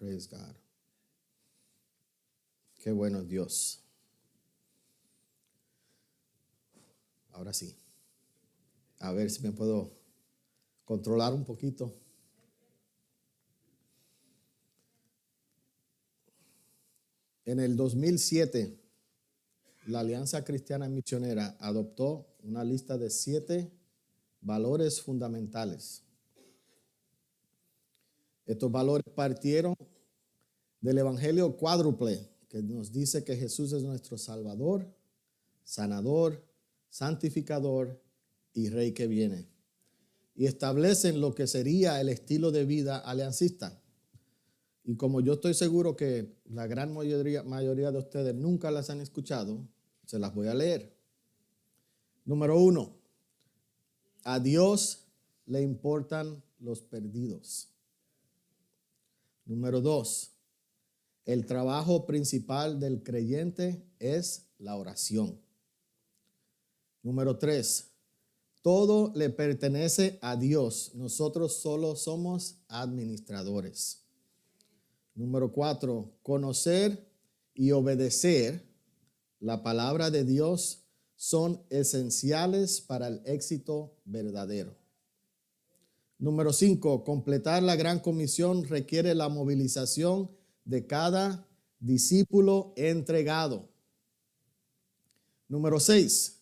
Praise God. Qué bueno es Dios. Ahora sí. A ver si me puedo controlar un poquito. En el 2007, la Alianza Cristiana Misionera adoptó una lista de 7 valores fundamentales. Estos valores partieron del Evangelio cuádruple, que nos dice que Jesús es nuestro Salvador, sanador, santificador y Rey que viene. Y establecen lo que sería el estilo de vida aliancista. Y como yo estoy seguro que la gran mayoría de ustedes nunca las han escuchado, se las voy a leer. Número 1, a Dios le importan los perdidos. Número 2, el trabajo principal del creyente es la oración. Número 3, todo le pertenece a Dios. Nosotros solo somos administradores. Número 4, conocer y obedecer la palabra de Dios son esenciales para el éxito verdadero. Número 5, completar la gran comisión requiere la movilización de cada discípulo entregado. Número 6,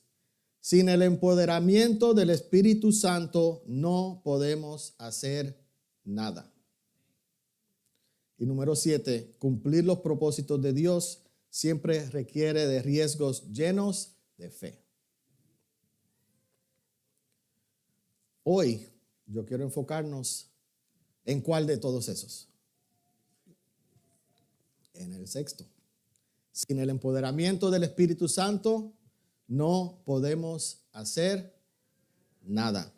sin el empoderamiento del Espíritu Santo no podemos hacer nada. Y número 7, cumplir los propósitos de Dios siempre requiere de riesgos llenos de fe. Hoy yo quiero enfocarnos en cuál de todos esos. En el 6. Sin el empoderamiento del Espíritu Santo no podemos hacer nada.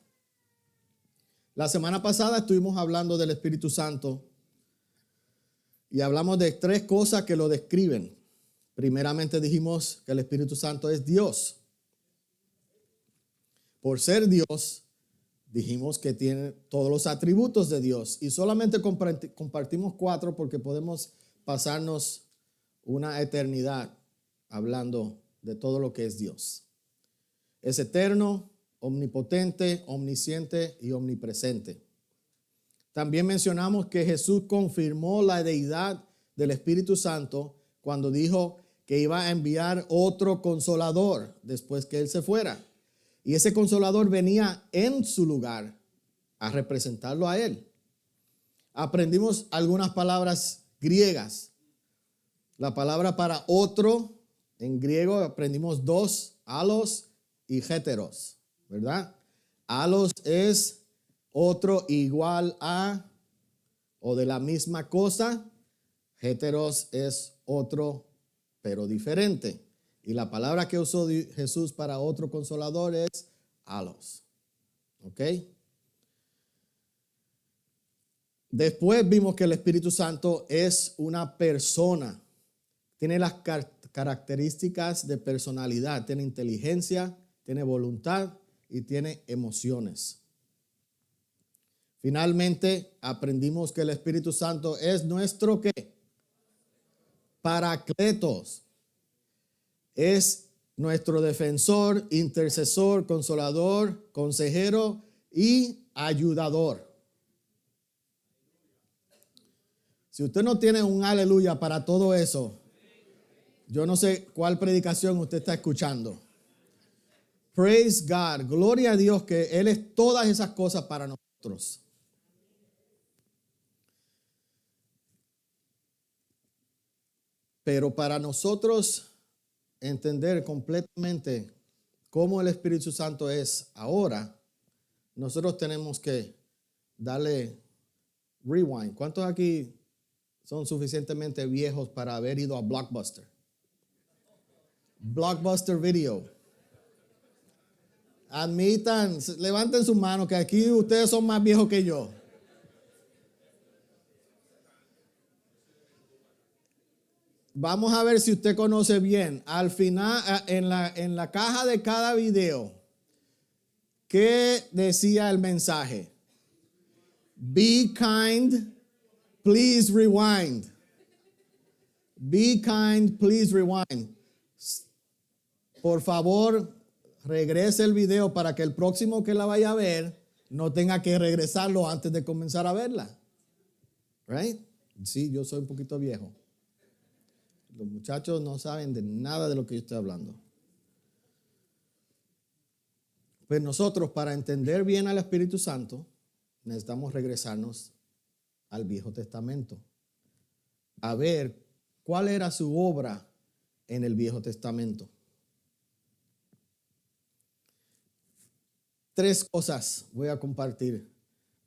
La semana pasada estuvimos hablando del Espíritu Santo y hablamos de 3 cosas que lo describen. Primeramente dijimos que el Espíritu Santo es Dios. Por ser Dios, dijimos que tiene todos los atributos de Dios. Y solamente compartimos 4 porque podemos pasarnos una eternidad hablando de todo lo que es Dios. Es eterno, omnipotente, omnisciente y omnipresente. También mencionamos que Jesús confirmó la deidad del Espíritu Santo cuando dijo que iba a enviar otro consolador después que Él se fuera. Y ese consolador venía en su lugar a representarlo a Él. Aprendimos algunas palabras griegas. La palabra para otro, en griego aprendimos 2, alos y heteros, ¿verdad? Alos es otro igual a o de la misma cosa. Heteros es otro pero diferente. Y la palabra que usó Jesús para otro consolador es alos. ¿Ok? Después vimos que el Espíritu Santo es una persona. Tiene las características de personalidad. Tiene inteligencia, tiene voluntad y tiene emociones. Finalmente, aprendimos que el Espíritu Santo es nuestro ¿qué? Paracletos. Es nuestro defensor, intercesor, consolador, consejero y ayudador. Si usted no tiene un aleluya para todo eso, yo no sé cuál predicación usted está escuchando. Praise God. Gloria a Dios que Él es todas esas cosas para nosotros. Pero para nosotros entender completamente cómo el Espíritu Santo es ahora, nosotros tenemos que darle rewind. ¿Cuántos aquí son suficientemente viejos para haber ido a Blockbuster? Blockbuster Video. Admitan, levanten su mano que aquí ustedes son más viejos que yo. Vamos a ver si usted conoce bien. Al final, en la caja de cada video, ¿qué decía el mensaje? Be kind Please rewind. Be kind, please rewind. Por favor, regrese el video para que el próximo que la vaya a ver no tenga que regresarlo antes de comenzar a verla. Right? Sí, yo soy un poquito viejo. Los muchachos no saben de nada de lo que yo estoy hablando. Pues nosotros, para entender bien al Espíritu Santo, necesitamos regresarnos al Viejo Testamento, a ver cuál era su obra en el Viejo Testamento. 3 cosas voy a compartir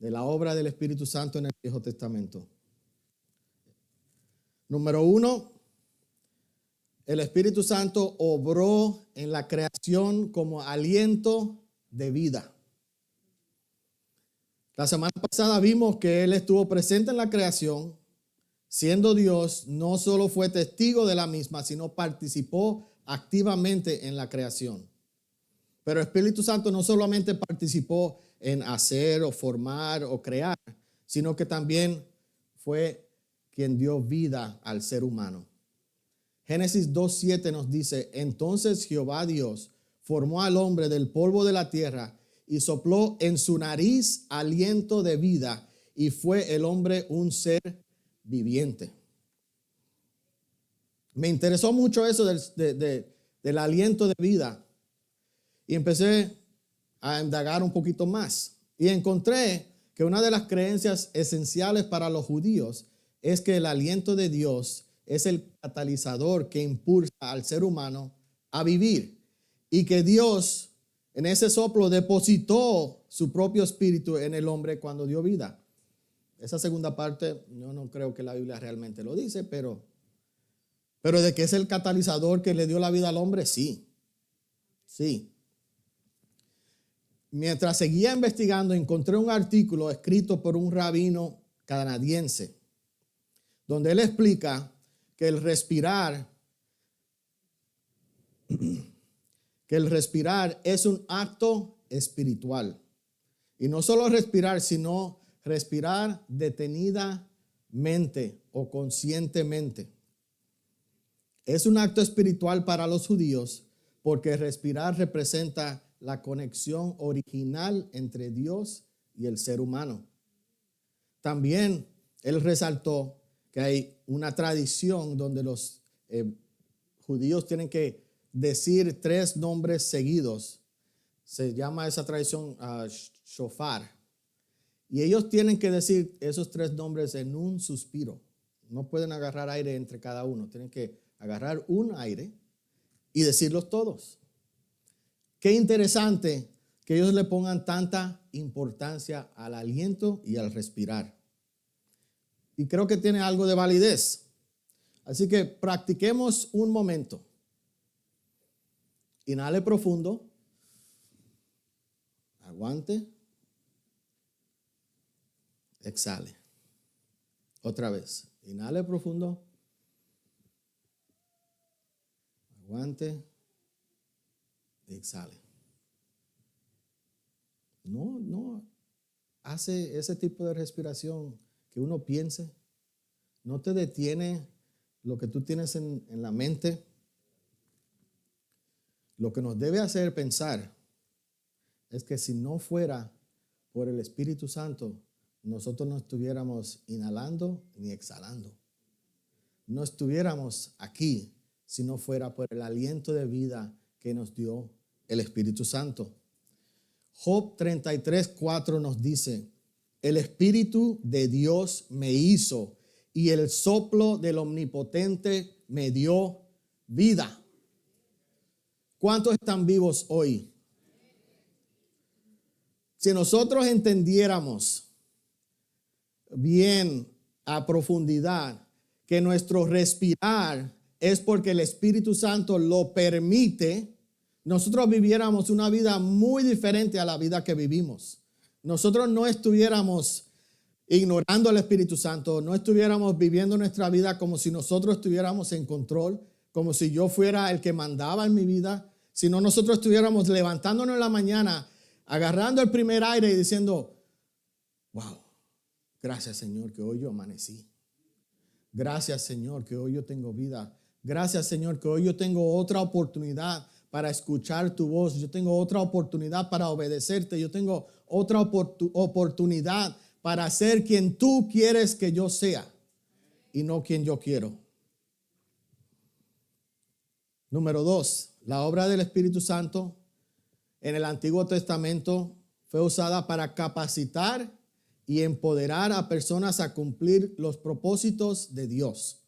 de la obra del Espíritu Santo en el Viejo Testamento. Número 1, el Espíritu Santo obró en la creación como aliento de vida. La semana pasada vimos que Él estuvo presente en la creación, siendo Dios, no solo fue testigo de la misma, sino participó activamente en la creación. Pero el Espíritu Santo no solamente participó en hacer o formar o crear, sino que también fue quien dio vida al ser humano. Génesis 2:7 nos dice: entonces Jehová Dios formó al hombre del polvo de la tierra y sopló en su nariz aliento de vida, y fue el hombre un ser viviente. Me interesó mucho eso del aliento de vida y empecé a indagar un poquito más y encontré que una de las creencias esenciales para los judíos es que el aliento de Dios es el catalizador que impulsa al ser humano a vivir, y que Dios en ese soplo depositó su propio espíritu en el hombre cuando dio vida. Esa segunda parte yo no creo que la Biblia realmente lo dice, pero de que es el catalizador que le dio la vida al hombre, sí. Mientras seguía investigando, encontré un artículo escrito por un rabino canadiense, donde él explica que el respirar es un acto espiritual. Y no solo respirar, sino respirar detenidamente o conscientemente. Es un acto espiritual para los judíos porque respirar representa la conexión original entre Dios y el ser humano. También él resaltó que hay una tradición donde los judíos tienen que decir 3 nombres seguidos. Se llama esa tradición shofar. Y ellos tienen que decir esos 3 nombres en un suspiro. No pueden agarrar aire entre cada uno. Tienen que agarrar un aire y decirlos todos. Qué interesante que ellos le pongan tanta importancia al aliento y al respirar. Y creo que tiene algo de validez. Así que practiquemos un momento. Inhale profundo. Aguante. Exhale. Otra vez. Inhale profundo. Aguante. Exhale. No hace ese tipo de respiración que uno piense. No te detiene lo que tú tienes en la mente. Lo que nos debe hacer pensar es que si no fuera por el Espíritu Santo, nosotros no estuviéramos inhalando ni exhalando. No estuviéramos aquí si no fuera por el aliento de vida que nos dio el Espíritu Santo. Job 33:4 nos dice: el Espíritu de Dios me hizo y el soplo del Omnipotente me dio vida. ¿Cuántos están vivos hoy? Si nosotros entendiéramos bien a profundidad que nuestro respirar es porque el Espíritu Santo lo permite, nosotros viviéramos una vida muy diferente a la vida que vivimos. Nosotros no estuviéramos ignorando al Espíritu Santo, no estuviéramos viviendo nuestra vida como si nosotros estuviéramos en control, como si yo fuera el que mandaba en mi vida, sino nosotros estuviéramos levantándonos en la mañana, agarrando el primer aire y diciendo: wow, Gracias, Señor, que hoy yo amanecí. Gracias, Señor, que hoy yo tengo vida. Gracias, Señor, que hoy yo tengo otra oportunidad para escuchar tu voz. Yo tengo otra oportunidad para obedecerte. Yo tengo otra oportunidad para ser quien tú quieres que yo sea y no quien yo quiero. Número 2, la obra del Espíritu Santo en el Antiguo Testamento fue usada para capacitar y empoderar a personas a cumplir los propósitos de Dios.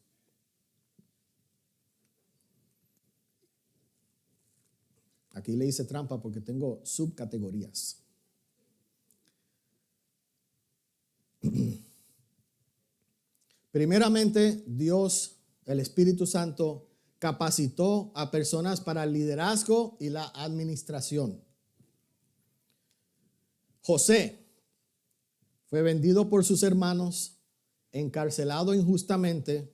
Aquí le hice trampa porque tengo subcategorías. Primeramente, Dios, el Espíritu Santo, capacitó a personas para el liderazgo y la administración. José fue vendido por sus hermanos, encarcelado injustamente,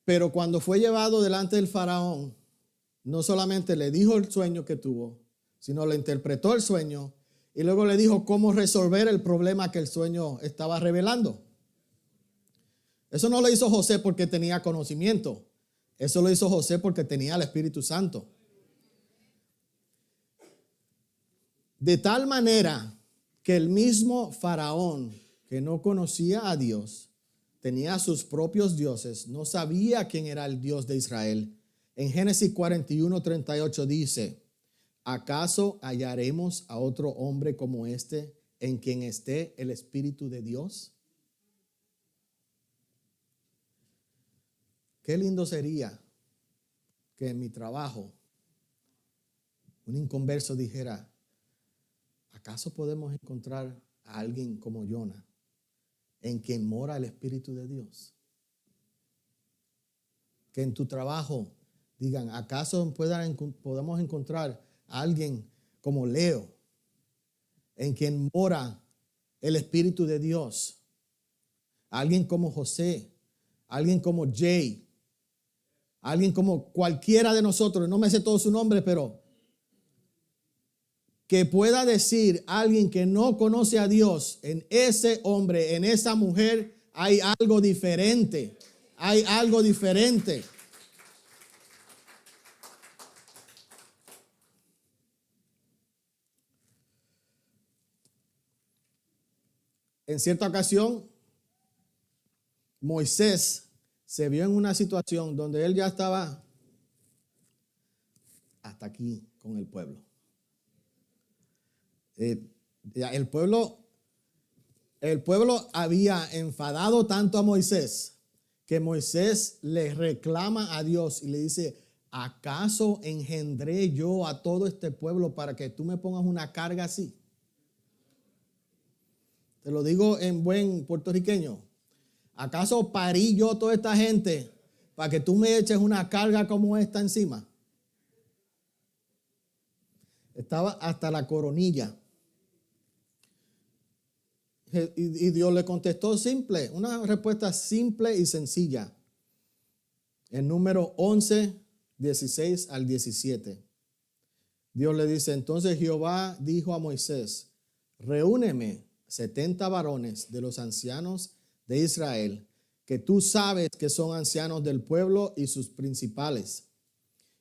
pero cuando fue llevado delante del faraón, no solamente le dijo el sueño que tuvo, sino le interpretó el sueño y luego le dijo cómo resolver el problema que el sueño estaba revelando. Eso no lo hizo José porque tenía conocimiento. Eso lo hizo José porque tenía el Espíritu Santo. De tal manera que el mismo faraón, que no conocía a Dios, tenía sus propios dioses, no sabía quién era el Dios de Israel. En Génesis 41:38 dice: ¿acaso hallaremos a otro hombre como este en quien esté el Espíritu de Dios? Qué lindo sería que en mi trabajo un inconverso dijera: ¿acaso podemos encontrar a alguien como Jonah en quien mora el Espíritu de Dios? Que en tu trabajo digan: ¿acaso podemos encontrar a alguien como Leo en quien mora el Espíritu de Dios? Alguien como José, alguien como Jay, alguien como cualquiera de nosotros, no me sé todo su nombre, pero que pueda decir alguien que no conoce a Dios: en ese hombre, en esa mujer hay algo diferente. Hay algo diferente. En cierta ocasión, Moisés se vio en una situación donde él ya estaba hasta aquí con el pueblo. El pueblo había enfadado tanto a Moisés que Moisés le reclama a Dios y le dice: ¿acaso engendré yo a todo este pueblo para que tú me pongas una carga así? Te lo digo en buen puertorriqueño. ¿Acaso parí yo toda esta gente para que tú me eches una carga como esta encima? Estaba hasta la coronilla. Y Dios le contestó simple, una respuesta simple y sencilla. En Número 11, 16 al 17. Dios le dice: entonces Jehová dijo a Moisés: reúneme 70 varones de los ancianos de Israel, que tú sabes que son ancianos del pueblo y sus principales,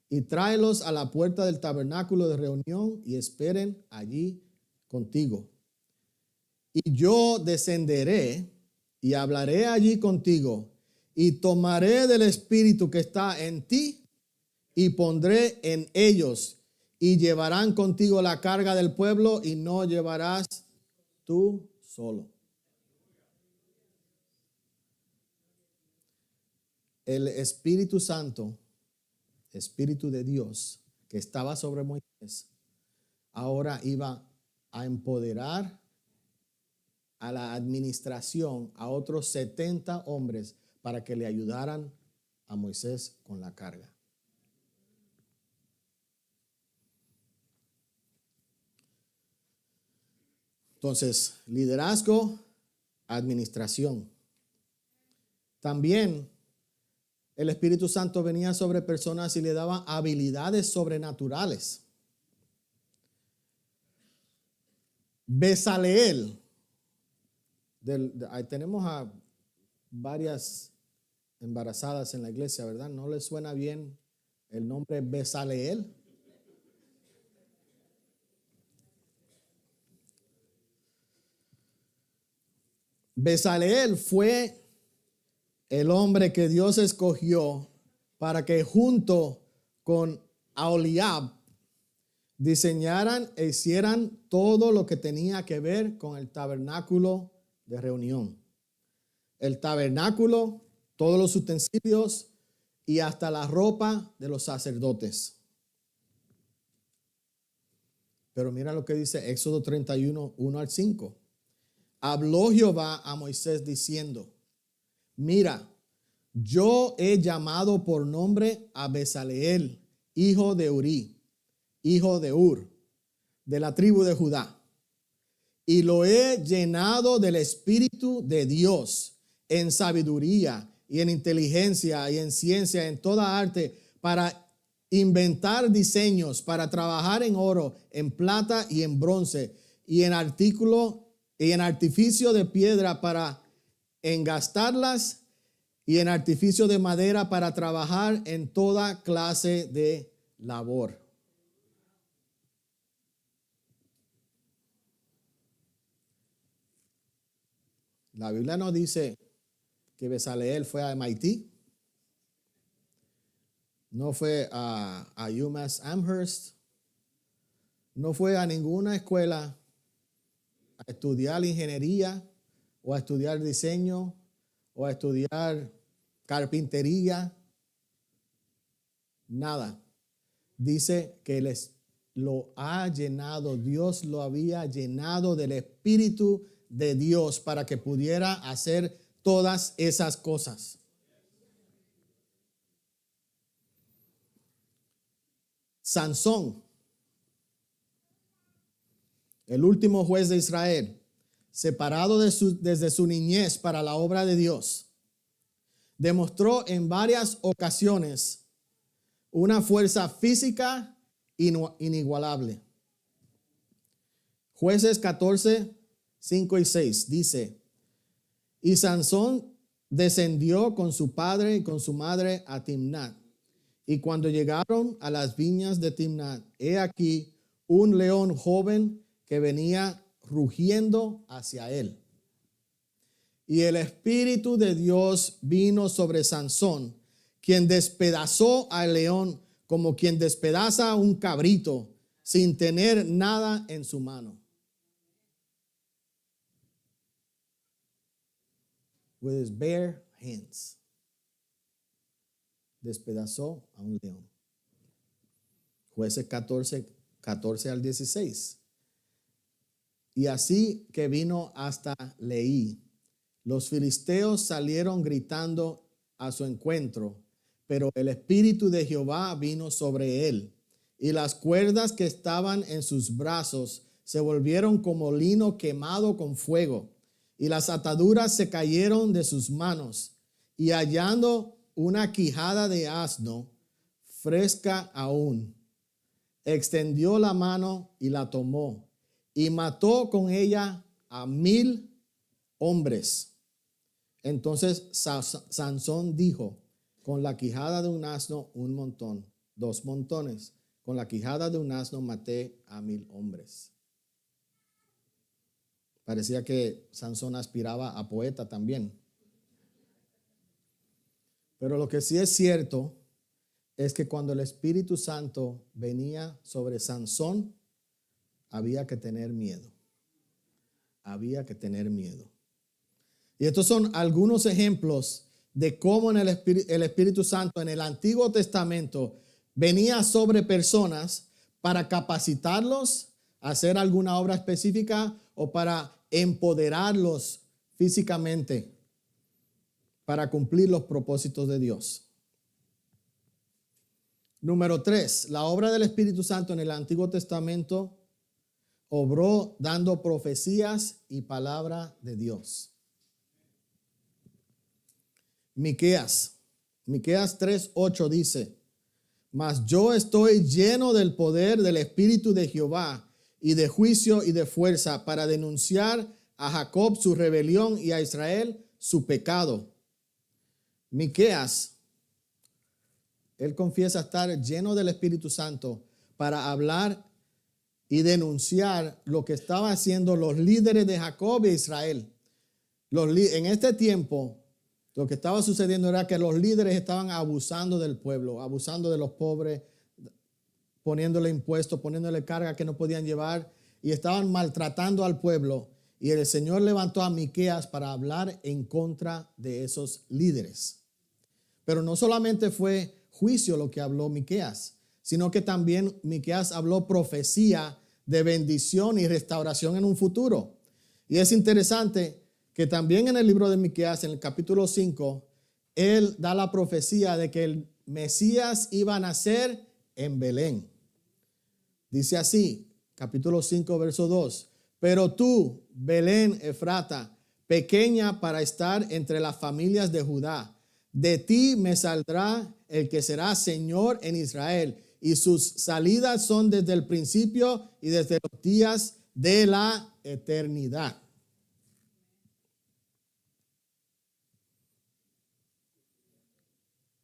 y tráelos a la puerta del tabernáculo de reunión y esperen allí contigo. Y yo descenderé y hablaré allí contigo, y tomaré del espíritu que está en ti y pondré en ellos, y llevarán contigo la carga del pueblo, y no llevarás tú solo. El Espíritu Santo, Espíritu de Dios, que estaba sobre Moisés, ahora iba a empoderar a la administración a otros 70 hombres para que le ayudaran a Moisés con la carga. Entonces, liderazgo, administración. También el Espíritu Santo venía sobre personas y le daba habilidades sobrenaturales. Bezaleel Ahí tenemos a varias embarazadas en la iglesia, ¿verdad? ¿No les suena bien el nombre Bezaleel? Bezaleel fue el hombre que Dios escogió para que junto con Aholiab diseñaran e hicieran todo lo que tenía que ver con el tabernáculo de reunión. El tabernáculo, todos los utensilios y hasta la ropa de los sacerdotes. Pero mira lo que dice Éxodo 31, 1 al 5. Habló Jehová a Moisés diciendo: mira, yo he llamado por nombre a Bezaleel, hijo de Uri, hijo de Ur, de la tribu de Judá, y lo he llenado del Espíritu de Dios, en sabiduría y en inteligencia y en ciencia, en toda arte, para inventar diseños, para trabajar en oro, en plata y en bronce, y en artificio de piedra para engastarlas, y en artificio de madera para trabajar en toda clase de labor. La Biblia nos dice que Bezaleel fue a MIT, no fue a UMass Amherst, no fue a ninguna escuela a estudiar ingeniería o a estudiar diseño o a estudiar carpintería, nada. Dice que lo ha llenado, Dios lo había llenado del Espíritu de Dios para que pudiera hacer todas esas cosas. Sansón, el último juez de Israel, separado desde su niñez para la obra de Dios, demostró en varias ocasiones una fuerza física inigualable. Jueces 14, 5 y 6 dice: y Sansón descendió con su padre y con su madre a Timnat. Y cuando llegaron a las viñas de Timnat, he aquí un león joven que venía rugiendo hacia él. Y el Espíritu de Dios vino sobre Sansón, quien despedazó al león como quien despedaza a un cabrito sin tener nada en su mano. With his bare hands. Despedazó a un león. Jueces 14 al 16. Y así que vino hasta Leí, los filisteos salieron gritando a su encuentro, pero el Espíritu de Jehová vino sobre él, y las cuerdas que estaban en sus brazos se volvieron como lino quemado con fuego, y las ataduras se cayeron de sus manos, y hallando una quijada de asno, fresca aún, extendió la mano y la tomó, y mató con ella a 1,000 hombres. Entonces Sansón dijo: con la quijada de un asno un montón, 2 montones. Con la quijada de un asno maté a 1,000 hombres. Parecía que Sansón aspiraba a poeta también. Pero lo que sí es cierto es que cuando el Espíritu Santo venía sobre Sansón, había que tener miedo. Había que tener miedo. Y estos son algunos ejemplos de cómo el Espíritu Santo en el Antiguo Testamento venía sobre personas para capacitarlos a hacer alguna obra específica o para empoderarlos físicamente para cumplir los propósitos de Dios. Número 3, la obra del Espíritu Santo en el Antiguo Testamento obró dando profecías y palabra de Dios. Miqueas 3:8 dice: mas yo estoy lleno del poder del Espíritu de Jehová y de juicio y de fuerza para denunciar a Jacob su rebelión y a Israel su pecado. Miqueas, él confiesa estar lleno del Espíritu Santo para hablar y denunciar lo que estaban haciendo los líderes de Jacob e Israel. En este tiempo, lo que estaba sucediendo era que los líderes estaban abusando del pueblo, abusando de los pobres, poniéndole impuestos, poniéndole carga que no podían llevar y estaban maltratando al pueblo. Y el Señor levantó a Miqueas para hablar en contra de esos líderes. Pero no solamente fue juicio lo que habló Miqueas, sino que también Miqueas habló profecía de bendición y restauración en un futuro. Y es interesante que también en el libro de Miqueas, en el capítulo 5, él da la profecía de que el Mesías iba a nacer en Belén. Dice así, capítulo 5, verso 2. Pero tú, Belén Efrata, pequeña para estar entre las familias de Judá, de ti me saldrá el que será Señor en Israel, y sus salidas son desde el principio y desde los días de la eternidad.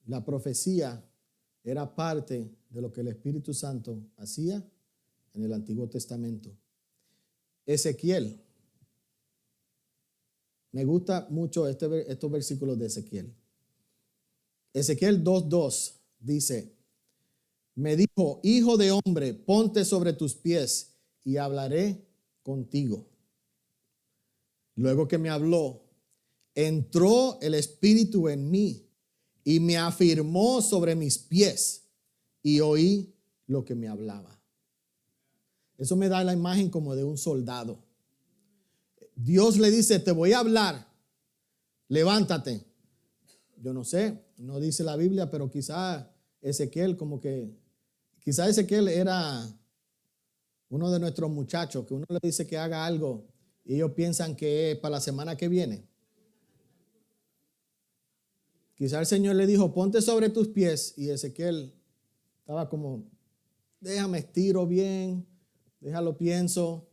La profecía era parte de lo que el Espíritu Santo hacía en el Antiguo Testamento. Ezequiel. Me gusta mucho estos versículos de Ezequiel. Ezequiel 2:2 dice, me dijo, hijo de hombre, ponte sobre tus pies y hablaré contigo. Luego que me habló, entró el Espíritu en mí y me afirmó sobre mis pies y oí lo que me hablaba. Eso me da la imagen como de un soldado. Dios le dice, te voy a hablar, levántate. Yo no sé, no dice la Biblia, pero quizá Ezequiel era uno de nuestros muchachos que uno le dice que haga algo y ellos piensan que es para la semana que viene. Quizá el Señor le dijo, ponte sobre tus pies, y Ezequiel estaba como, déjame estiro bien, déjalo pienso.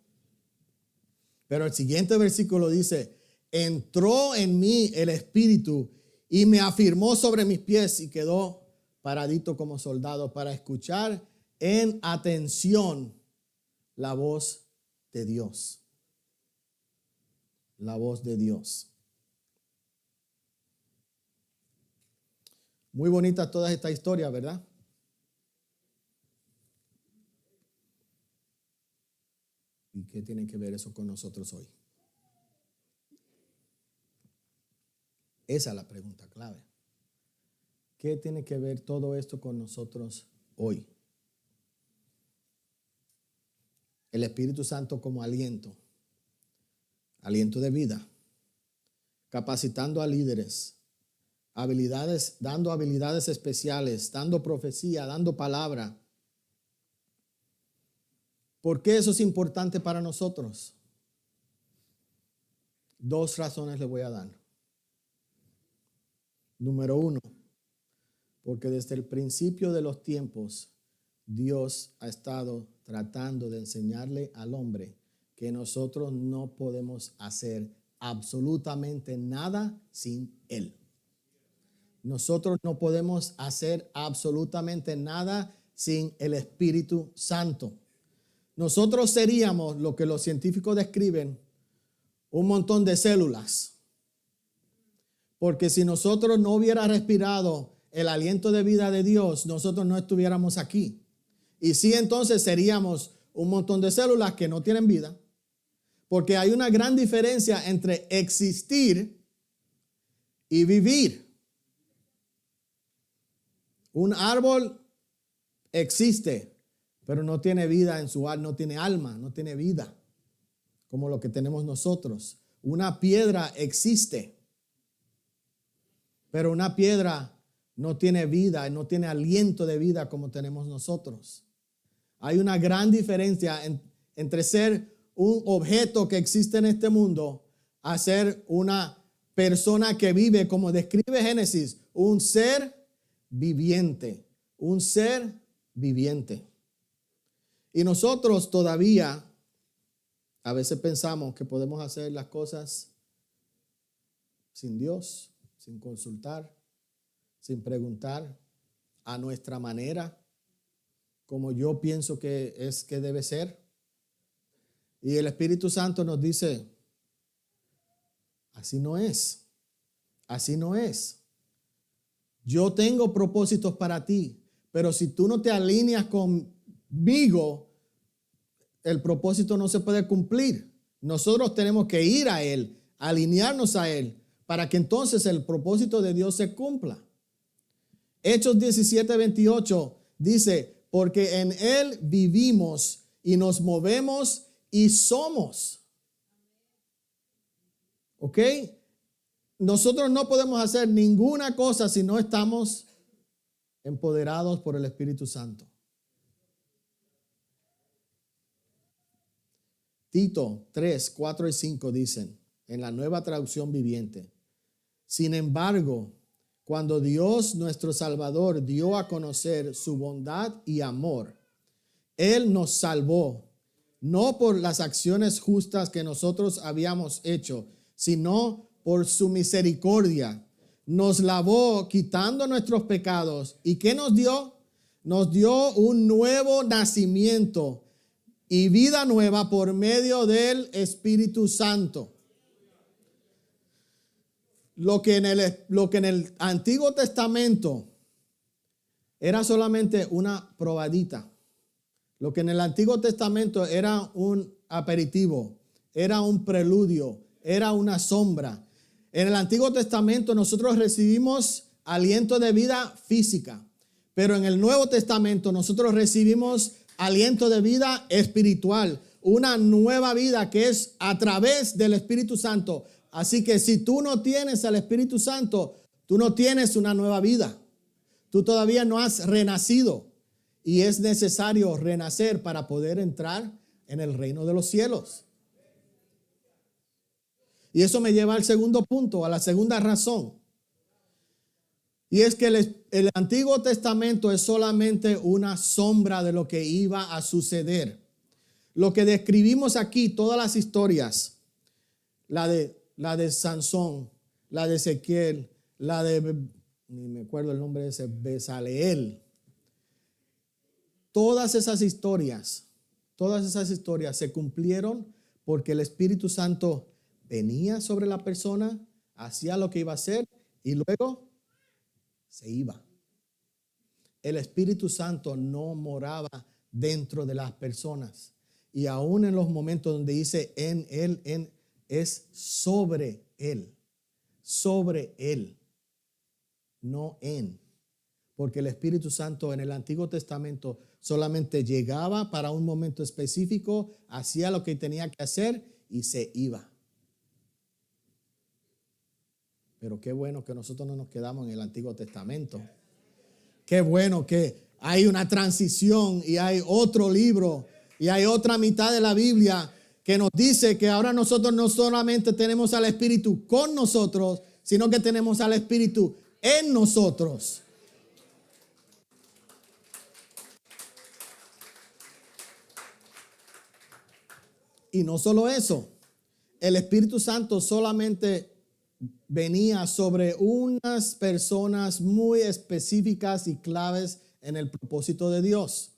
Pero el siguiente versículo dice, entró en mí el Espíritu y me afirmó sobre mis pies y quedó paradito como soldado para escuchar en atención la voz de Dios. La voz de Dios. Muy bonita toda esta historia, ¿verdad? ¿Y qué tiene que ver eso con nosotros hoy? Esa es la pregunta clave. ¿Qué tiene que ver todo esto con nosotros hoy? El Espíritu Santo como aliento de vida, capacitando a líderes, dando habilidades especiales, dando profecía, dando palabra. ¿Por qué eso es importante para nosotros? 2 razones le voy a dar. Número 1, porque desde el principio de los tiempos, Dios ha estado tratando de enseñarle al hombre que nosotros no podemos hacer absolutamente nada sin Él. Nosotros no podemos hacer absolutamente nada sin el Espíritu Santo. Nosotros seríamos lo que los científicos describen un montón de células. Porque si nosotros no hubiera respirado el aliento de vida de Dios, nosotros no estuviéramos aquí. Y sí, entonces seríamos un montón de células que no tienen vida. Porque hay una gran diferencia entre existir y vivir. Un árbol existe, pero no tiene vida en su alma, no tiene alma, no tiene vida, como lo que tenemos nosotros. Una piedra existe, pero una piedra no tiene vida, no tiene aliento de vida como tenemos nosotros. Hay una gran diferencia entre ser un objeto que existe en este mundo a ser una persona que vive, como describe Génesis, un ser viviente, un ser viviente. Y nosotros todavía A veces pensamos que podemos hacer las cosas sin Dios, sin consultar, sin preguntar, a nuestra manera, como yo pienso que es que debe ser. Y el Espíritu Santo nos dice, así no es, así no es. Yo tengo propósitos para ti, pero si tú no te alineas conmigo, el propósito no se puede cumplir. Nosotros tenemos que ir a Él, alinearnos a Él, para que entonces el propósito de Dios se cumpla. Hechos 17:28 dice, porque en Él vivimos y nos movemos y somos. ¿Ok? Nosotros no podemos hacer ninguna cosa si no estamos empoderados por el Espíritu Santo. Tito 3, 4 y 5 dicen, en la Nueva Traducción Viviente, sin embargo, cuando Dios nuestro Salvador dio a conocer su bondad y amor, Él nos salvó, no por las acciones justas que nosotros habíamos hecho, sino por su misericordia. Nos lavó quitando nuestros pecados. ¿Y qué nos dio? Nos dio un nuevo nacimiento y vida nueva por medio del Espíritu Santo. Lo que en el Antiguo Testamento era solamente una probadita. Lo que en el Antiguo Testamento era un aperitivo, era un preludio, era una sombra. En el Antiguo Testamento nosotros recibimos aliento de vida física, pero en el Nuevo Testamento nosotros recibimos aliento de vida espiritual, una nueva vida que es a través del Espíritu Santo. Así que si tú no tienes al Espíritu Santo, tú no tienes una nueva vida. Tú todavía no has renacido y es necesario renacer para poder entrar en el reino de los cielos. Y eso me lleva al segundo punto, a la segunda razón. Y es que el Antiguo Testamento es solamente una sombra de lo que iba a suceder. Lo que describimos aquí, todas las historias, la de Sansón, la de Ezequiel, la de, ni me acuerdo el nombre de ese, Bezaleel. Todas esas historias se cumplieron porque el Espíritu Santo venía sobre la persona, hacía lo que iba a hacer y luego se iba. El Espíritu Santo no moraba dentro de las personas. Y aún en los momentos donde dice en él, es sobre él, no en. Porque el Espíritu Santo en el Antiguo Testamento solamente llegaba para un momento específico, hacía lo que tenía que hacer y se iba. Pero qué bueno que nosotros no nos quedamos en el Antiguo Testamento. Qué bueno que hay una transición y hay otro libro y hay otra mitad de la Biblia que nos dice que ahora nosotros no solamente tenemos al Espíritu con nosotros, sino que tenemos al Espíritu en nosotros. Y no solo eso, el Espíritu Santo solamente venía sobre unas personas muy específicas y claves en el propósito de Dios.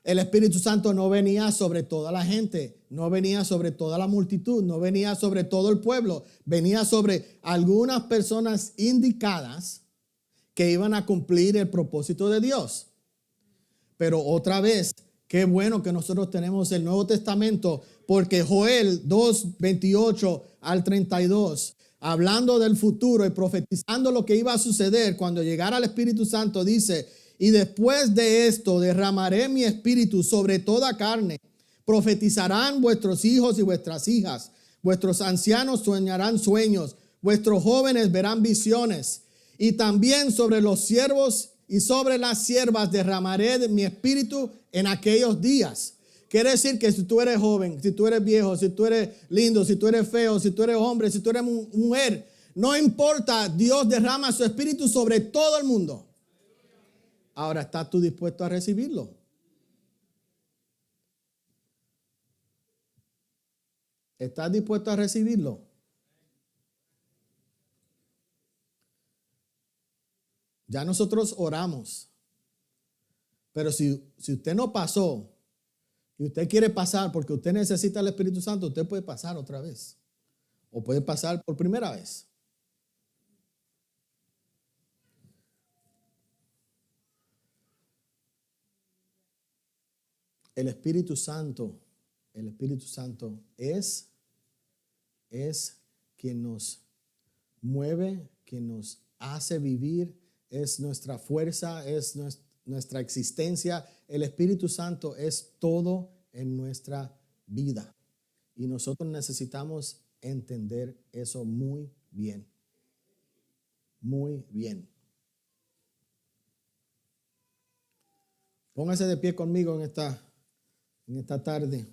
El Espíritu Santo no venía sobre toda la gente, no venía sobre toda la multitud, no venía sobre todo el pueblo, venía sobre algunas personas indicadas que iban a cumplir el propósito de Dios. Pero otra vez, qué bueno que nosotros tenemos el Nuevo Testamento, porque Joel 2, 28 al 32, hablando del futuro y profetizando lo que iba a suceder cuando llegara el Espíritu Santo, dice: y después de esto derramaré mi espíritu sobre toda carne. Profetizarán vuestros hijos y vuestras hijas. Vuestros ancianos soñarán sueños. Vuestros jóvenes verán visiones. Y también sobre los siervos y sobre las siervas derramaré de mi espíritu en aquellos días. Quiere decir que si tú eres joven, si tú eres viejo, si tú eres lindo, si tú eres feo, si tú eres hombre, si tú eres mujer, no importa, Dios derrama su espíritu sobre todo el mundo. Ahora, ¿estás tú dispuesto a recibirlo? ¿Estás dispuesto a recibirlo? Ya nosotros oramos, pero si usted no pasó y usted quiere pasar porque usted necesita el Espíritu Santo, usted puede pasar otra vez o puede pasar por primera vez. El Espíritu Santo es quien nos mueve, quien nos hace vivir, es nuestra fuerza, es nuestra existencia. El Espíritu Santo es todo en nuestra vida. Y nosotros necesitamos entender eso muy bien. Muy bien. Póngase de pie conmigo en esta tarde.